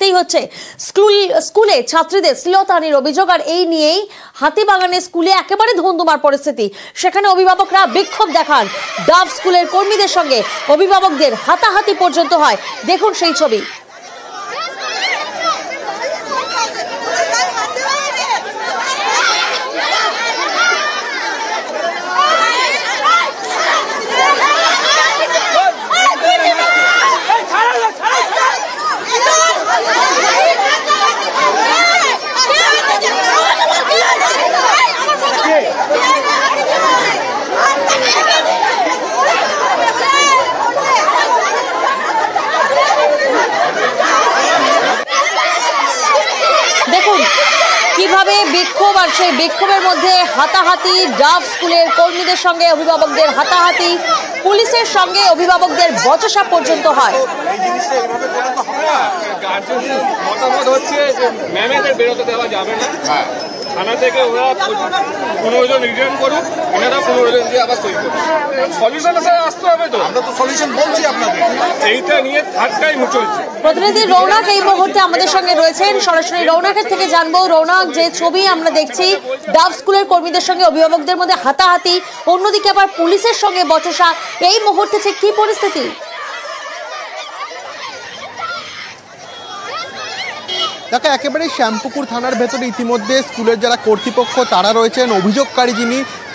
জানতেই হচ্ছে স্কুলে ছাত্রীদের শ্লীলতাহানির অভিযোগ, আর এই নিয়েই হাতিবাগানে স্কুলে একেবারে ধুন্ধুমার পরিস্থিতি। সেখানে অভিভাবকরা বিক্ষোভ দেখান, ডাভ স্কুলের কর্মীদের সঙ্গে অভিভাবকদের হাতাহাতি পর্যন্ত হয়। দেখুন সেই ছবি। দেখুন কিভাবে বিক্ষোভ, আর সেই বিক্ষোভের মধ্যে হাতাহাতি, ডাভ স্কুলের কর্মীদের সঙ্গে অভিভাবকদের হাতাহাতি, পুলিশের সঙ্গে অভিভাবকদের বচসা পর্যন্ত হয়। মতামত হচ্ছে যে ম্যামেদের বেরোতে দেওয়া যাবে না, থানা থেকে ওরা 15 জন রিটার্ন করুক, এনারা 15 জন দিয়ে আবার সই করুক। সলিউশনের সাথে আসতে হবে তো, আমরা তো সলিউশন বলছি আপনাদের, এইটা নিয়ে থার্ড টাইম চলছে। প্রতিনিধি রৌনক এই মুহূর্তে আমাদের সঙ্গে রয়েছেন, সরাসরি রৌনকের থেকে জানবো। রৌনক, যে ছবি আমরা দেখছি, ডাভ স্কুলের কর্মীদের সঙ্গে অভিভাবকদের মধ্যে হাতাহাতি, অন্যদিকে আবার পুলিশের সঙ্গে বচসা, এই মুহূর্তে ঠিক কি পরিস্থিতি? দেখো, একেবারে শ্যামপুকুর থানার ভেতরে ইতিমধ্যে স্কুলের যারা কর্তৃপক্ষ তারা রয়েছেন, অভিযোগকারী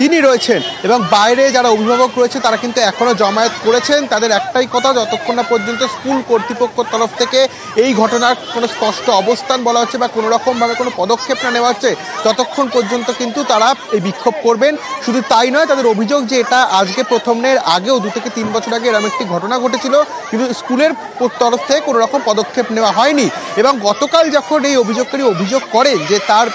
তিনি রয়েছেন, এবং বাইরে যারা অভিভাবক রয়েছে তারা কিন্তু এখনো জমায়েত করেছেন। তাদের একটাই কথা, যতক্ষণ না পর্যন্ত স্কুল কর্তৃপক্ষের তরফ থেকে এই ঘটনার কোনো স্পষ্ট অবস্থান বলা হচ্ছে বা কোনো রকমভাবে কোনো পদক্ষেপ না নেওয়া হচ্ছে, ততক্ষণ পর্যন্ত কিন্তু তারা এই বিক্ষোভ করবেন। শুধু তাই নয়, তাদের অভিযোগ যে এটা আজকে প্রথম নেই, আগেও 2 থেকে 3 বছর আগে এরকম একটি ঘটনা ঘটেছিল, কিন্তু স্কুলের তরফ থেকে কোনো রকম পদক্ষেপ নেওয়া হয়নি। এবং গতকাল যখন এই অভিযোগকারী অভিযোগ করেন যে তার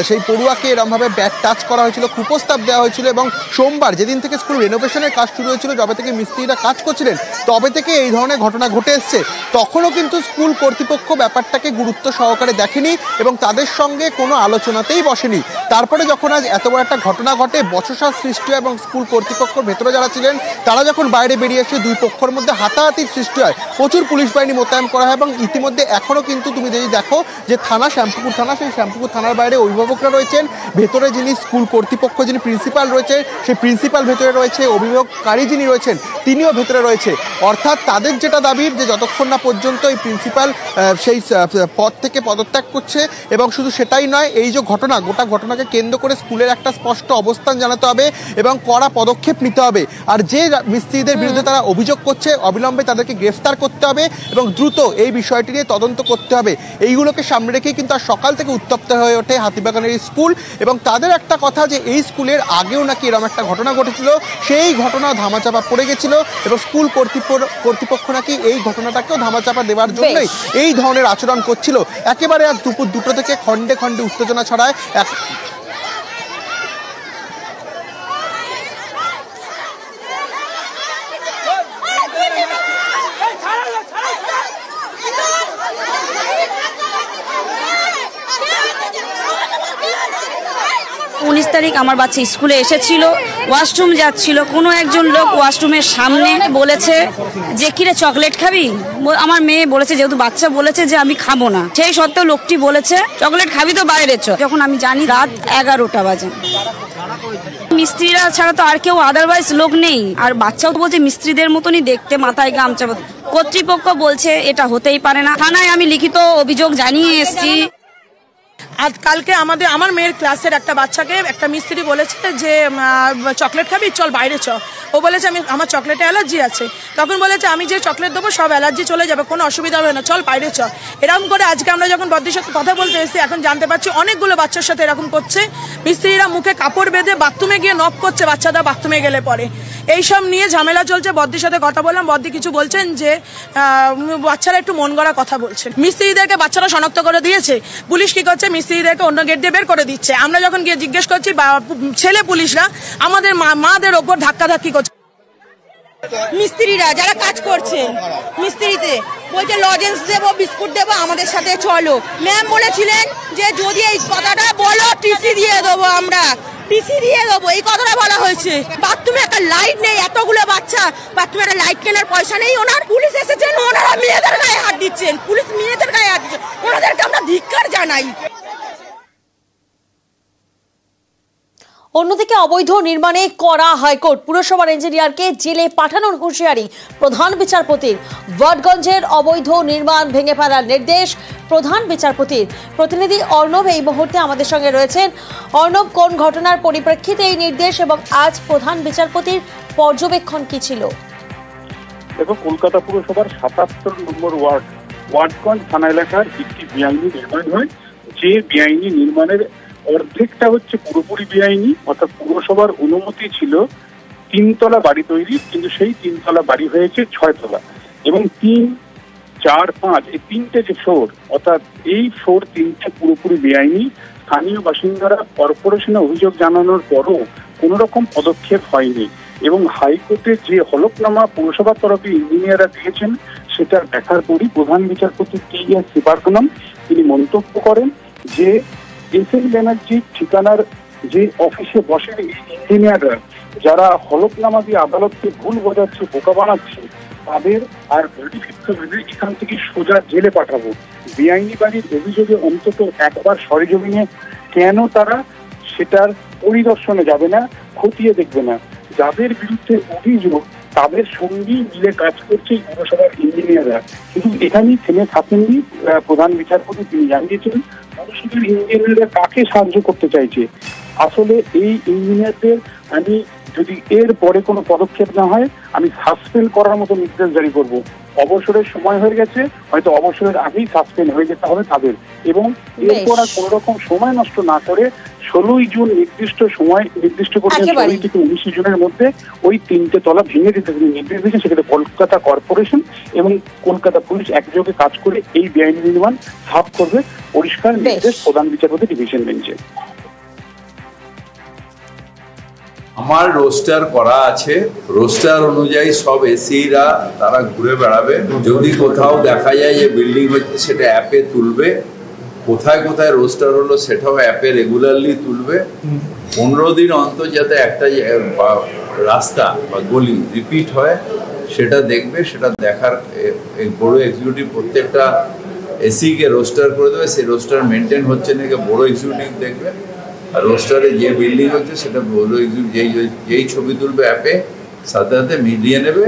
সেই পড়ুয়াকে এরকমভাবে ব্যাট টাচ করা হয়েছিল, কুপ্রস্তাব দেওয়া হয়েছিল, এবং সোমবার যেদিন থেকে স্কুল রেনোভেশনের কাজ শুরু হয়েছিল, যবে থেকে মিস্ত্রিরা কাজ করছিলেন তবে থেকে এই ধরনের ঘটনা ঘটে এসছে, তখনও কিন্তু স্কুল কর্তৃপক্ষ ব্যাপারটাকে গুরুত্ব সহকারে দেখেনি এবং তাদের সঙ্গে কোনো আলোচনাতেই বসেনি। তারপরে যখন আজ এত বড় একটা ঘটনা ঘটে, বচসার সৃষ্টি হয় এবং স্কুল কর্তৃপক্ষের ভেতরে যারা ছিলেন তারা যখন বাইরে বেরিয়ে এসে দুই পক্ষের মধ্যে হাতাহাতির সৃষ্টি হয়, প্রচুর পুলিশ বাহিনী মোতায়েন করা হয়। এবং ইতিমধ্যে এখনও কিন্তু তুমি যদি দেখো যে থানা, শ্যামপুকুর থানা, সেই শ্যামপুকুর থানার বাইরে অভিভাবকরা রয়েছেন, ভেতরে যিনি স্কুল কর্তৃপক্ষ যিনি প্রিন্সিপাল রয়েছে সেই প্রিন্সিপাল ভেতরে রয়েছে, অভিভাবককারী যিনি রয়েছেন তিনিও ভেতরে রয়েছে। অর্থাৎ তাদের যেটা দাবি যে যতক্ষণ না পর্যন্ত এই প্রিন্সিপাল সেই পদ থেকে পদত্যাগ করছে, এবং শুধু সেটাই নয়, এই যে ঘটনা, গোটা ঘটনাকে কেন্দ্র করে স্কুলের একটা স্পষ্ট অবস্থান জানাতে হবে এবং কড়া পদক্ষেপ নিতে হবে। আর যে মিস্ত্রিদের বিরুদ্ধে তারা অভিযোগ করছে, অবিলম্বে তাদেরকে গ্রেফতার করতে হবে এবং দ্রুত এই বিষয়টি নিয়ে তদন্ত করতে হবে। এইগুলোকে সামনে রেখেই কিন্তু আর সকাল থেকে উত্তপ্ত হয়ে ওঠে হাতিবাগানের স্কুল। এবং তাদের একটা কথা যে এই স্কুলের আগেও নাকি এরকম একটা ঘটনা ঘটেছিল, সেই ঘটনা ধামাচাপা পড়ে গেছিল এবং স্কুল কর্তৃপক্ষ নাকি এই ঘটনাটাকেও ধামাচাপা দেওয়ার জন্যই এই ধরনের আচরণ করছিল। একেবারে আজ দুপুর 2টো থেকে খণ্ডে খণ্ডে উত্তেজনা ছড়ায়। তারিখ আমার বাচ্চা স্কুলে এসেছিল, ওয়াশরুম যাচ্ছিল, কোনো একজন লোক ওয়াশরুমের সামনে বলেছে যে কিরে চকলেট খাবি, আমার মেয়ে বলেছে, যেহেতু বাচ্চা বলেছে যে আমি খাবো না, সেই সত্ত্বেও লোকটি বলেছে চকলেট খাবি তো বাইরে চ। যখন আমি জানি রাত 11টা বাজে, মিস্ত্রিরা ছাড়া তো আর কেউ আদারওয়াইজ লোক নেই, আর বাচ্চাও তো বলছে মিস্ত্রিদের মতনই দেখতে, মাথায় গামছা। কর্তৃপক্ষ বলছে এটা হতেই পারে না। থানায় আমি লিখিত অভিযোগ জানিয়ে এসেছি। আজ কালকে আমার মেয়ের ক্লাসের একটা বাচ্চাকে একটা মিস্ত্রি বলেছে যে চকলেট খাবি, চল বাইরে চ। ও বলেছে আমার চকলেটে অ্যালার্জি আছে। তখন বলেছে আমি যে চকলেট দেবো সব অ্যালার্জি চলে যাবে, কোনো অসুবিধা হবে না, চল বাইরে চ। এরকম করে আজকে আমরা যখন বদ্দির সাথে কথা বলতে এসেছি, এখন জানতে পারছি অনেকগুলো বাচ্চার সাথে এরকম করছে। মিস্ত্রিরা মুখে কাপড় বেঁধে বাথরুমে গিয়ে নক করছে বাচ্চারা বাথরুমে গেলে পরে। এইসব নিয়ে ঝামেলা চলছে। বদ্দির সাথে কথা বললাম, বদ্দি কিছু বলছেন যে বাচ্চারা একটু মন গড়া কথা বলছেন। মিস্ত্রিদেরকে বাচ্চারা শনাক্ত করে দিয়েছে, পুলিশ কি করছে মিস্ত্রিদেরকে অন্য গেট দিয়ে বের করে দিচ্ছে। আমরা যখন গিয়ে জিজ্ঞেস করছি, ছেলে পুলিশরা আমাদের মাদের ওপর ধাক্কাধাক্কি করছে। মিস্ত্রিরা যারা কাজ করছে, মিস্ত্রিতে বলছে লজেন্স দেবো, বিস্কুট দেবো, আমাদের সাথে চলো। ম্যাম বলেছিলেন যে যদি এই কথাটা বলো টিসি দিয়ে দেবো, আমরা টিসি দিয়ে দেবো, এই কথাটা বলা হয়েছে। বাথরুমে একটা লাইট নেই, এতগুলো বাচ্চা, বাথরুমে একটা লাইট কেনার পয়সা নেই ওনার। পুলিশ এসেছেন, ওনারা মেয়েদের গায়ে হাত দিচ্ছেন, পুলিশ মেয়েদের গায়ে হাত ওনাদেরকে আমরা ধিক্কার জানাই। অন্যদিকে অবৈধ নির্মাণে করা হাইকোর্ট, পুরসভার ইঞ্জিনিয়ারকে জেলে পাঠানোর হুঁশিয়ারি প্রধান বিচারপতির। ওয়াটগঞ্জের অবৈধ নির্মাণ ভেঙে ফেলার নির্দেশ প্রধান বিচারপতির। প্রতিনিধি অর্ণব এই মুহূর্তে আমাদের সঙ্গে রয়েছেন। অর্ণব, কোন ঘটনার পরিপ্রেক্ষিতে এই নির্দেশ এবং আজ প্রধান বিচারপতির পর্যবেক্ষণ কি ছিল? দেখো, কলকাতা পুরসভার ৭৭ নম্বর ওয়াটগঞ্জ থানা এলাকার একটি বেআইনি নির্মাণ হয়। যে বেআইনি নির্মাণের অর্ধেকটা হচ্ছে পুরোপুরি বেআইনি, অর্থাৎ পুরসভার অনুমতি ছিল ৩ তলা বাড়ি তৈরি, কিন্তু সেই ৩ তলা বাড়ি হয়েছে ৬ তলা এবং ৩, ৪, ৫ এই ৩টে যে ফ্লোর, অর্থাৎ এই ফ্লোর ৩টে পুরোপুরি বেআইনি। স্থানীয় বাসিন্দারা কর্পোরেশনে অভিযোগ জানানোর পরও কোনো রকম পদক্ষেপ হয়নি এবং হাইকোর্টে যে হলফনামা পুরসভার তরফে ইঞ্জিনিয়াররা দিয়েছেন সেটা দেখার পরই প্রধান বিচারপতি টি.এস. শিবার্ঘনম তিনি মন্তব্য করেন যে এস.এন. ব্যানার্জির ঠিকানার যে অফিসে বসেন এই ইঞ্জিনিয়াররা, যারা হলফনামা দিয়ে আদালতকে ভুল বোঝাচ্ছে, বোকা বানাচ্ছে, তাদের আর এখান থেকে সোজা জেলে পাঠাবো। বেআইনি বাড়ির অভিযোগে অন্তত একবার সরেজমিনে কেন তারা সেটার পরিদর্শনে যাবে না, খতিয়ে দেখবে না? যাদের বিরুদ্ধে অভিযোগ তাদের সঙ্গেই মিলে কাজ করছে পুরসভার ইঞ্জিনিয়াররা। কিন্তু এখানেই থেমে থাকেননি প্রধান বিচারপতি। তিনি জানিয়েছেন পুরসভার ইঞ্জিনিয়াররা কাকে সাহায্য করতে চাইছে। আসলে এই ইঞ্জিনিয়ারদের আমি যদি এর পরে কোনো পদক্ষেপ না হয় আমি সাসপেন্ড করার মতো নির্দেশ জারি করব। অবসরের সময় হয়ে গেছে, হয়তো অবসরের আগেই সাসপেন্ড হয়ে যেতে হবে তাদের, এবং এরপর আর কোনো রকম সময় নষ্ট না করে 16ই জুন নির্দিষ্ট করে 16 থেকে 19 জুনের মধ্যে ওই 3টে তলা ভেঙে দিতে তিনি নির্দেশ দিয়েছেন। সেখানে কলকাতা কর্পোরেশন এবং কলকাতা পুলিশ একযোগে কাজ করে এই বেআইনি নির্মাণ সাফ করবে। পরিষ্কার নির্দেশ প্রধান বিচারপতি ডিভিশন বেঞ্চে। আমার রোস্টার করা আছে, রোস্টার অনুযায়ী সব এসিরা তারা ঘুরে বেড়াবে। যদি কোথাও দেখা যায় যে বিল্ডিং হচ্ছে সেটা অ্যাপে তুলবে, কোথায় কোথায় রোস্টার হলো সেটাও অ্যাপে রেগুলারলি তুলবে। 15 দিন অন্তর যাতে একটা রাস্তা বা গলি রিপিট হয় সেটা দেখবে। সেটা দেখার বড় এক্সিকিউটিভ প্রত্যেকটা এসিকে রোস্টার করে দেবে। সেই রোস্টার মেনটেন হচ্ছে নাকি বড় এক্সিকিউটিভ দেখবে। আর রোস্টারে যে বিল্ডিং হচ্ছে সেটা বড় এক্সিকিউটিভ যেই ছবি তুলবে অ্যাপে সাথে সাথে মিলিয়ে নেবে।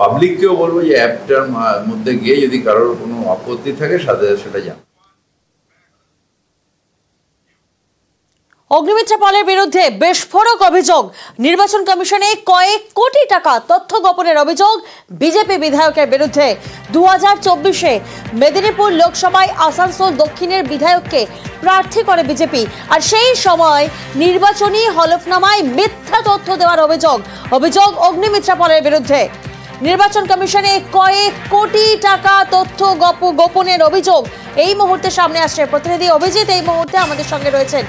পাবলিককেও বলবো যে অ্যাপটার মধ্যে গিয়ে যদি কারোর কোনো আপত্তি থাকে সাথে সাথে সেটা জানাবে। অগ্নিমিত্রা পালের বিরুদ্ধে বিস্ফোরক অভিযোগ। নির্বাচন কমিশনে কয়েক কোটি টাকা তথ্য গোপনের অভিযোগ বিজেপি বিধায়কের বিরুদ্ধে। 2024-এ মেদিনীপুর লোকসভায় আসানসোল দক্ষিণের বিধায়ককে প্রার্থী করে বিজেপি, আর সেই সময় নির্বাচনী হলফনামায় মিথ্যা তথ্য দেওয়ার অভিযোগ অগ্নিমিত্রা পালের বিরুদ্ধে। নির্বাচন কমিশনে কয়েক কোটি টাকা তথ্য গোপনের অভিযোগ এই মুহূর্তে সামনে আসছে। প্রতিনিধি অভিজিৎ এই মুহূর্তে আমাদের সঙ্গে রয়েছেন।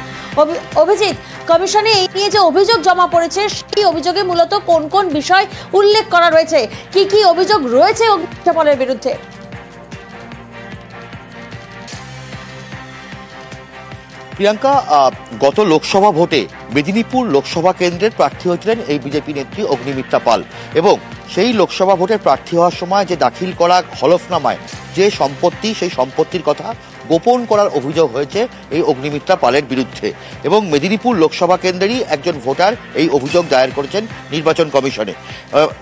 অভিজিৎ, কমিশনে এই নিয়ে যে অভিযোগ জমা পড়েছে সেই অভিযোগে মূলত কোন কোন বিষয় উল্লেখ করা রয়েছে, কি কি অভিযোগ রয়েছে অগ্নিমিত্রা পালের বিরুদ্ধে? প্রিয়াঙ্কা, গত লোকসভা ভোটে মেদিনীপুর লোকসভা কেন্দ্রের প্রার্থী হয়েছিলেন এই বিজেপি নেত্রী অগ্নিমিত্রা পাল, এবং সেই লোকসভা ভোটে প্রার্থী হওয়ার সময় যে দাখিল করা হলফনামায় যে সম্পত্তি, সেই সম্পত্তির কথা গোপন করার অভিযোগ হয়েছে এই অগ্নিমিত্রা পালের বিরুদ্ধে, এবং মেদিনীপুর লোকসভা কেন্দ্রেরই একজন ভোটার এই অভিযোগ দায়ের করেছেন নির্বাচন কমিশনে।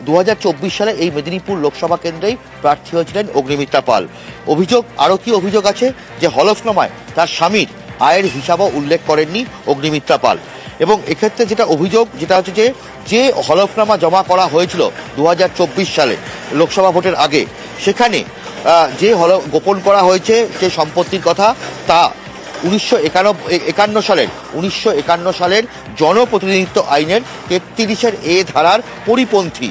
2024 সালে এই মেদিনীপুর লোকসভা কেন্দ্রেই প্রার্থী হয়েছিলেন অগ্নিমিত্রা পাল। আরও কি অভিযোগ আছে যে হলফনামায় তার স্বামীর আয়ের হিসাবও উল্লেখ করেননি অগ্নিমিত্রা পাল, এবং এক্ষেত্রে যেটা অভিযোগ যেটা হচ্ছে যে হলফনামা জমা করা হয়েছিল 2024 সালে লোকসভা ভোটের আগে, সেখানে যে গোপন করা হয়েছে যে সম্পত্তির কথা তা 1951 সালের জনপ্রতিনিধিত্ব আইনের 33 ধারার পরিপন্থী।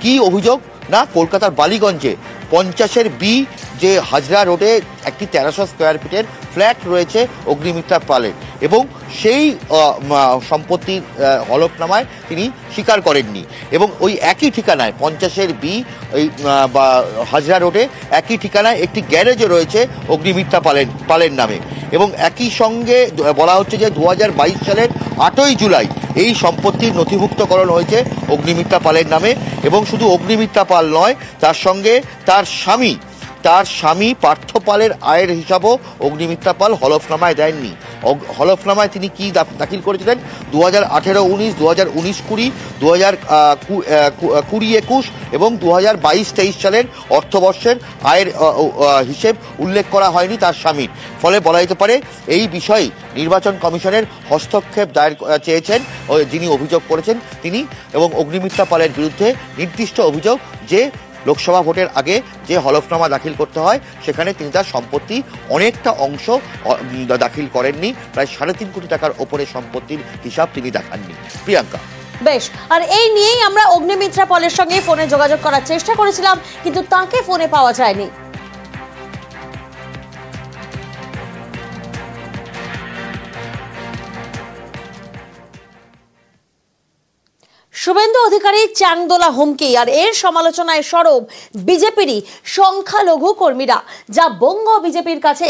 কি অভিযোগ না, কলকাতার বালিগঞ্জে 50 বি যে হাজরা রোডে একটি 1300 স্কোয়ার ফিটের ফ্ল্যাট রয়েছে অগ্নিমিত্রা পালের, এবং সেই সম্পত্তির হলফনামায় তিনি স্বীকার করেননি, এবং ওই একই ঠিকানায় 50 বি ওই হাজরা রোডে একই ঠিকানায় একটি গ্যারেজও রয়েছে অগ্নিমিত্রা পালের নামে, এবং একই সঙ্গে বলা হচ্ছে যে 2022 সালের 8ই জুলাই এই সম্পত্তির নথিভুক্তকরণ হয়েছে অগ্নিমিত্রা পালের নামে, এবং শুধু অগ্নিমিত্রা পাল নয়, তার সঙ্গে তার স্বামী তার স্বামী পার্থ পালের আয়ের হিসাবও অগ্নিমিত্রা পাল হলফনামায় দেননি। হলফনামায় তিনি কি দাখিল করেছিলেন 2018-19, 2019-20, 2020-21 এবং 2022-23 সালের অর্থবর্ষের আয়ের হিসেব উল্লেখ করা হয়নি তার স্বামীর। ফলে বলা যেতে পারে এই বিষয়ে নির্বাচন কমিশনের হস্তক্ষেপ দায়ের চেয়েছেন যিনি অভিযোগ করেছেন তিনি, এবং অগ্নিমিত্রা পালের বিরুদ্ধে নির্দিষ্ট অভিযোগ যে লোকসভা ভোটের আগে যে হলফনামা দাখিল করতে হয় সেখানে তিনি তার সম্পত্তি অনেকটা অংশ দাখিল করেননি, প্রায় 3.5 কোটি টাকার ওপরে সম্পত্তির হিসাব তিনি দেখাননি। প্রিয়াঙ্কা, বেশ, আর এই নিয়েই আমরা অগ্নিমিত্রা পালের সঙ্গে ফোনে যোগাযোগ করার চেষ্টা করেছিলাম, কিন্তু তাকে ফোনে পাওয়া যায়নি। শুভেন্দু অধিকারী চ্যাংদোলা হুমকি, আর এর সমালোচনায় সরব বিজেপিরই সংখ্যালঘু কর্মীরা, যা বঙ্গ বিজেপির কাছে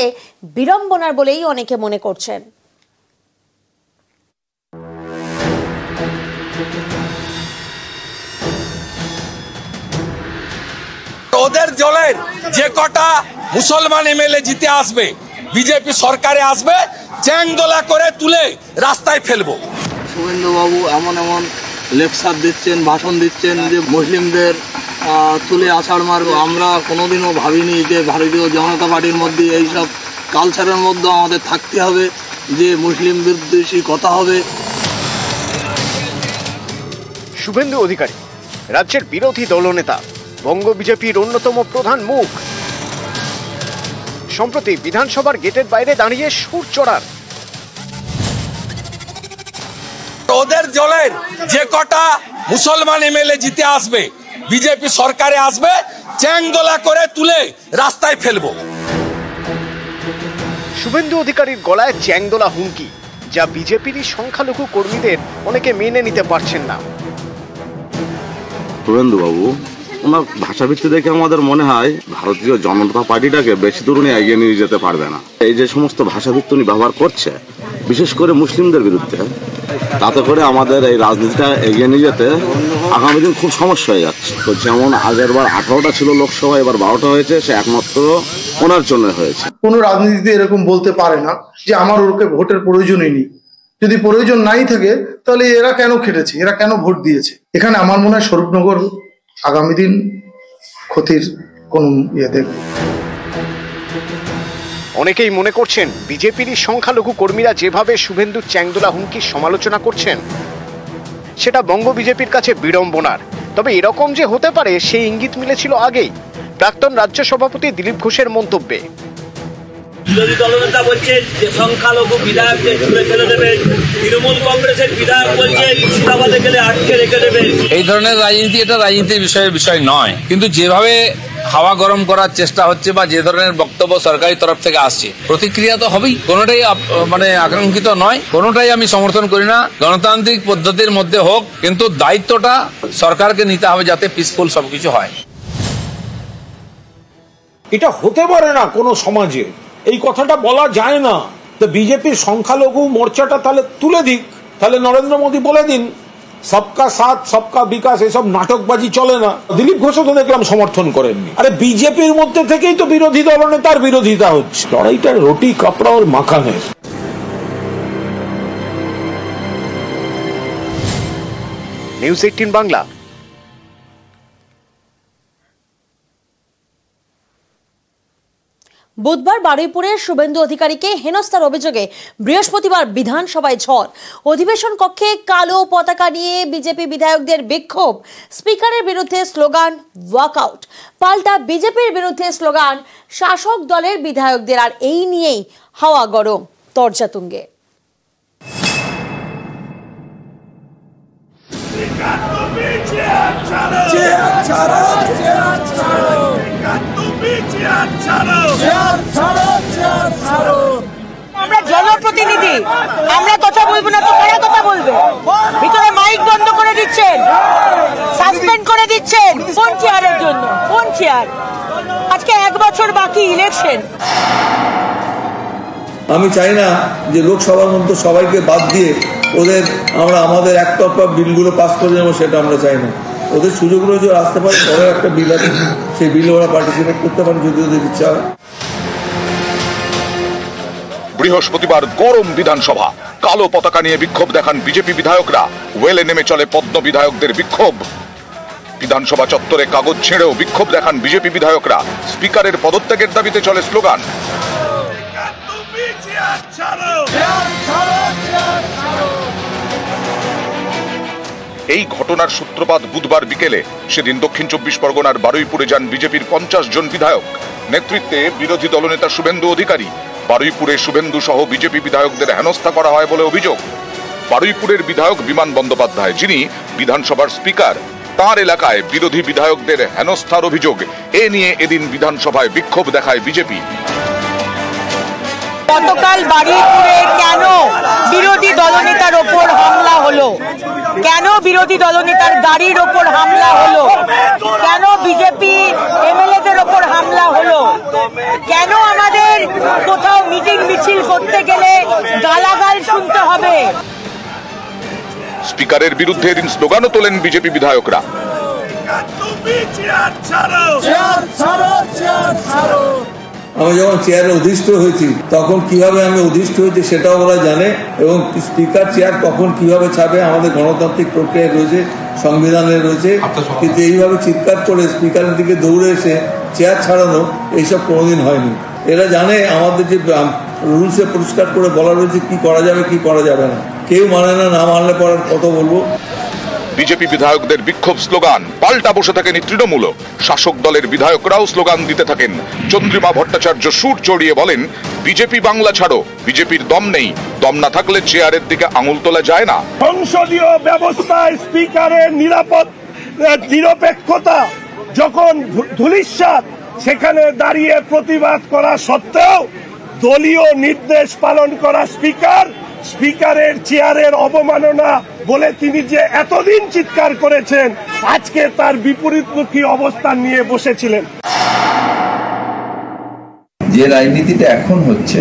বিড়ম্বনার বলেই অনেকে মনে করছেন। ওদের দলের যে কটা মুসলমান এমএলএ জিতে আসবে, বিজেপি সরকারে আসবে, চ্যাংদোলা করে তুলে রাস্তায় ফেলবো। শুভেন্দু বাবু এমন এমন লেকচার দিচ্ছেন, ভাষণ দিচ্ছেন যে মুসলিমদের তুলে আছাড় মারবো। আমরা কোনোদিনও ভাবিনি যে ভারতীয় জনতা পার্টির মধ্যে এইসব কালচারের মধ্যে আমাদের থাকতে হবে যে মুসলিম বিদ্বেষী কথা হবে। শুভেন্দু অধিকারী রাজ্যের বিরোধী দলনেতা, বঙ্গ বিজেপির অন্যতম প্রধান মুখ। সম্প্রতি বিধানসভার গেটের বাইরে দাঁড়িয়ে সুর চড়ার। ওদের দলের যে কটা মুসলমান এমএলএ জিতে আসবে, বিজেপি সরকারে আসবে, চ্যাংদোলা করে তুলে রাস্তায় ফেলবো। শুভেন্দু অধিকারীর গলায় চ্যাংদোলা হুমকি, যা বিজেপিরই সংখ্যালঘু কর্মীদের অনেকে মেনে নিতে পারছেন না। শুভেন্দু বাবু ওনার ভাষাভিত্তি দেখে আমাদের মনে হয় ভারতীয় জনতা পার্টিটাকে বেশি দূর উনি এগিয়ে নিয়ে যেতে পারবে না। এই যে সমস্ত ভাষাভিত্তি উনি ব্যবহার করছে, বিশেষ করে মুসলিমদের বিরুদ্ধে, তাতে করে আমাদের এই রাজনীতিটা এগিয়ে নিয়ে যেতে আগামী দিন খুব সমস্যা হয়ে যাচ্ছে। তো যেমন আগের বার 18টা ছিল লোকসভা, এবার 12টা হয়েছে, সে একমাত্র ওনার জন্য হয়েছে। কোনো রাজনীতিতে এরকম বলতে পারে না যে আমার ওকে ভোটের প্রয়োজনই নেই। যদি প্রয়োজন নাই থাকে তাহলে এরা কেন খেটেছে, এরা কেন ভোট দিয়েছে? এখানে আমার মনে হয় স্বরূপনগর আগামী দিন ক্ষতির কোন ইয়ে দেখবে। অনেকেই মনে করছেন বিজেপিরই সংখ্যালঘু কর্মীরা যেভাবে শুভেন্দু চ্যাংদোলা হুমকির সমালোচনা করছেন সেটা বঙ্গ বিজেপির কাছে বিড়ম্বনার। তবে এরকম যে হতে পারে সেই ইঙ্গিত মিলেছিল আগেই প্রাক্তন রাজ্য সভাপতি দিলীপ ঘোষের মন্তব্যে। বিরোধী দলনেতা বলছেন যে সংখ্যালঘু বিধায়কদের তুলে ফেলে দেবেন, তৃণমূল কংগ্রেসের বিধায়ক বলছেন মুর্শিদাবাদে গেলে আটকে রেখে দেবেন। এই ধরনের রাজনীতি, এটা রাজনীতির বিষয় নয়, কিন্তু যেভাবে হাওয়া গরম করার চেষ্টা হচ্ছে বা যে ধরনের বক্তব্য সরকারি তরফ থেকে আসছে, প্রতিক্রিয়া তো হবেই। কোনোটাই আকাঙ্ক্ষিত নয়, কোনোটাই আমি সমর্থন করি না। গণতান্ত্রিক পদ্ধতির মধ্যে হোক, কিন্তু দায়িত্বটা সরকারকে নিতে হবে যাতে পিসফুল সবকিছু হয়। এটা হতে পারে না কোনো সমাজে, এই কথাটা বলা যায় না। তো বিজেপির সংখ্যালঘু মোর্চাটা তাহলে তুলে দিক, তাহলে নরেন্দ্র মোদী বলে দিন সবকা সাথ সবকা বিকাশ, এসব নাটকবাজি চলে না। দিলীপ ঘোষও তো দেখলাম সমর্থন করেননি। আরে বিজেপির মধ্যে থেকেই তো বিরোধী দলনেতার বিরোধিতা হচ্ছে। লড়াইটা রুটি কাপড়া ওর মাখানের। নিউজ 18 বাংলা। বুধবার বারুইপুরে শুভেন্দু অধিকারীকে হেনস্থার অভিযোগে বৃহস্পতিবার বিধানসভায় ঝড়। অধিবেশন কক্ষে কালো পতাকা নিয়ে বিজেপি বিধায়কদের বিক্ষোভ, স্পিকারের বিরুদ্ধে স্লোগান ওয়াকআউট, পাল্টা বিজেপির বিরুদ্ধে স্লোগান শাসক দলের বিধায়কদের। আর এই নিয়েই হাওয়া গরম, তরজা তুঙ্গে। আমরা জনপ্রতিনিধি, আমরা কথা বলবো না তো কারা কথা বলবে? ভিতরে মাইক বন্ধ করে দিচ্ছেন, সাসপেন্ড করে দিচ্ছেন। কোন চেয়ারের জন্য? কোন চেয়ার? আজকে 1 বছর বাকি ইলেকশন। আমি চাই না যে লোকসভার মধ্যে সবাইকে বাদ দিয়ে আমাদের একতরফা বিলগুলো পাস করে যাবো, সেটা আমরা চাই না। ওদের সুযোগ রয়েছে আসতে পারে, বড় একটা বিল আছে, সেই বিলে ওরা পার্টিসিপেট করতে পারে যদি ওদের ইচ্ছা হয়। বৃহস্পতিবার গরম বিধানসভা, কালো পতাকা নিয়ে বিক্ষোভ দেখান বিজেপি বিধায়করা। ওয়েলে নেমে চলে পদ্ম বিধায়কদের বিক্ষোভ। বিধানসভা চত্বরে কাগজ ছেড়েও বিক্ষোভ দেখান বিজেপি বিধায়করা। স্পিকারের পদত্যাগের দাবিতে চলে স্লোগান। এই ঘটনার সূত্রপাত বুধবার বিকেলে। সেদিন দক্ষিণ 24 পরগনার বারুইপুরে যান বিজেপির 50 জন বিধায়ক। নেতৃত্বে বিরোধী দলনেতা শুভেন্দু অধিকারী। বারুইপুরে শুভেন্দু সহ বিজেপি বিধায়কদের হেনস্থা করা হয় বলে অভিযোগ। বারুইপুরের বিধায়ক বিমান বন্দ্যোপাধ্যায়, যিনি বিধানসভার স্পিকার, তার এলাকায় বিরোধী বিধায়কদের হেনস্থার অভিযোগ। এ নিয়ে এদিন বিধানসভায় বিক্ষোভ দেখায় বিজেপি। গতকাল বারুইপুরে কেন বিরোধী দলনেতার ওপর হামলা হলো? কেন বিরোধী দলনেতার গাড়ির ওপর হামলা হলো? কেন বিজেপি এমএলএদের ওপর হামলা হলো? কেন আমাদের কোথাও মিটিং মিছিল করতে গেলে গালাগাল শুনতে হবে? স্পিকারের বিরুদ্ধে এদিন স্লোগানও তোলেন বিজেপি বিধায়করা। আমি যখন চেয়ারে অধিষ্ঠ হয়েছি তখন কিভাবে আমি অধিষ্ঠ হয়েছি সেটাও ওরা জানে, এবং স্পিকার চেয়ার কখন কিভাবে ছাড়বে আমাদের গণতান্ত্রিক প্রক্রিয়ায় রয়েছে, সংবিধানে রয়েছে। কিন্তু এইভাবে চিৎকার করে স্পিকারের দিকে দৌড়ে এসে চেয়ার ছাড়ানো এইসব কোনোদিন হয়নি। এরা জানে আমাদের যে রুলসে পরিষ্কার করে বলা রয়েছে কি করা যাবে কি করা যাবে না। কেউ মানে না, না মানলে পরে কত বলবো। বিজেপি বিধায়কদের বিক্ষোভ স্লোগান, পাল্টা বসে থাকেন তৃণমূল। শাসক দলের বিধায়করাও স্লোগান দিতে থাকেন। চন্দ্রিমা ভট্টাচার্য সুর চড়িয়ে বলেন, বিজেপি বাংলা ছাড়ো, বিজেপির দম নেই, দম না থাকলে চেয়ারের দিকে আঙুল তোলা যায় না। সংসদীয় ব্যবস্থায় স্পিকারের নিরপেক্ষতা যখন ধূলিসাৎ, সেখানে দাঁড়িয়ে প্রতিবাদ করা সত্ত্বেও দলীয় নির্দেশ পালন করা স্পিকারের চেয়ারের অবমাননা বলে তিনি যে এতদিন চিৎকার করেছেন, আজকে তার বিপরীতমুখী অবস্থান নিয়ে বসেছিলেন। যে রাজনীতিটা এখন হচ্ছে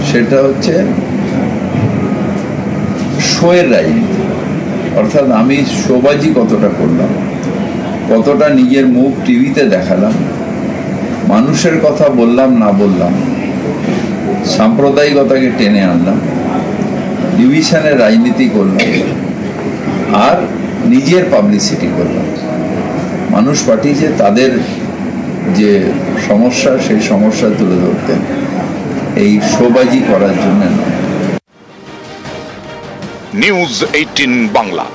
সেটা হচ্ছে শোয়ের রাজনীতি। অর্থাৎ আমি শোবাজি কতটা করলাম, কতটা নিজের মুখ টিভিতে দেখালাম, মানুষের কথা বললাম না বললাম, সাম্প্রদায়িকতাকে টেনে আনলাম, ডিভিশনের রাজনীতি করলাম, আর নিজের পাবলিসিটি করলাম। মানুষ পাঠিয়েছে তাদের যে সমস্যা, সেই সমস্যা তুলে ধরতেন, এই শোবাজি করার জন্য নয়। নিউজ 18 বাংলা।